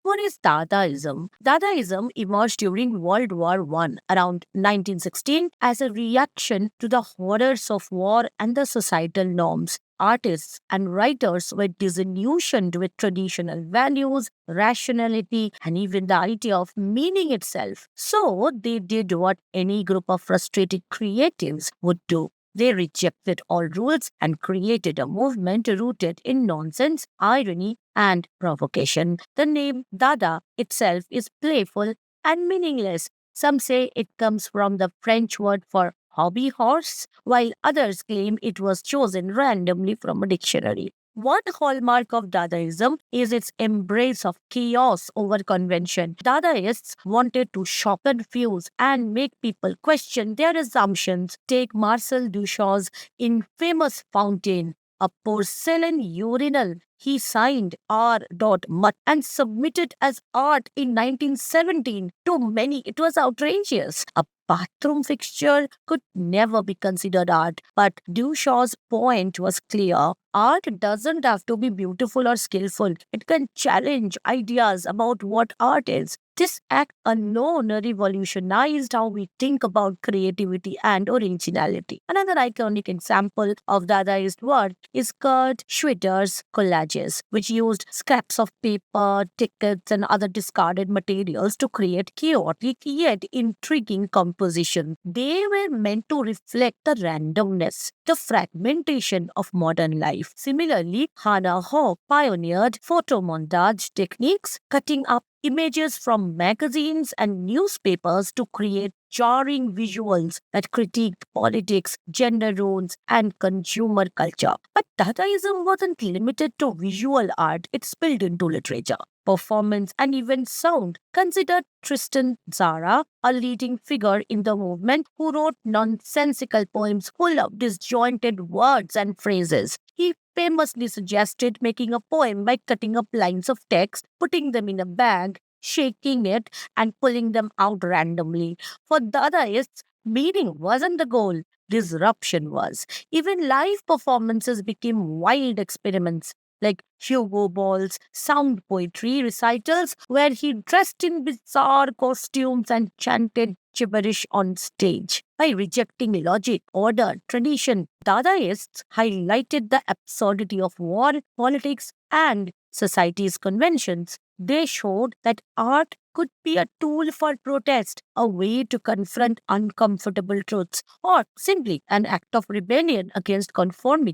What is Dadaism? Dadaism emerged during World War I around 1916 as a reaction to the horrors of war and the societal norms. Artists and writers were disillusioned with traditional values, rationality, and even the idea of meaning itself. So they did what any group of frustrated creatives would do. They rejected all rules and created a movement rooted in nonsense, irony, and provocation. The name Dada itself is playful and meaningless. Some say it comes from the French word for hobby horse, while others claim it was chosen randomly from a dictionary. One hallmark of Dadaism is its embrace of chaos over convention. Dadaists wanted to shock, confuse, and make people question their assumptions. Take Marcel Duchamp's infamous fountain, a porcelain urinal he signed R. Mutt and submitted as art in 1917. To many, it was outrageous. A bathroom fixture could never be considered art, but Duchamp's point was clear. Art doesn't have to be beautiful or skillful. It can challenge ideas about what art is. This act alone revolutionized how we think about creativity and originality. Another iconic example of Dadaist work is Kurt Schwitter's collages, which used scraps of paper, tickets, and other discarded materials to create chaotic yet intriguing compositions. They were meant to reflect the randomness, the fragmentation of modern life. Similarly, Hannah Hawke pioneered photomontage techniques, cutting up images from magazines and newspapers to create jarring visuals that critiqued politics, gender roles, and consumer culture. But Dadaism wasn't limited to visual art, it spilled into literature, performance, and even sound. Consider Tristan Zara, a leading figure in the movement who wrote nonsensical poems full of disjointed words and phrases. He famously suggested making a poem by cutting up lines of text, putting them in a bag, shaking it, and pulling them out randomly. For Dadaists, meaning wasn't the goal, disruption was. Even live performances became wild experiments like Hugo Ball's sound poetry recitals, where he dressed in bizarre costumes and chanted gibberish on stage. By rejecting logic, order, tradition, Dadaists highlighted the absurdity of war, politics, and society's conventions. They showed that art could be a tool for protest, a way to confront uncomfortable truths, or simply an act of rebellion against conformity.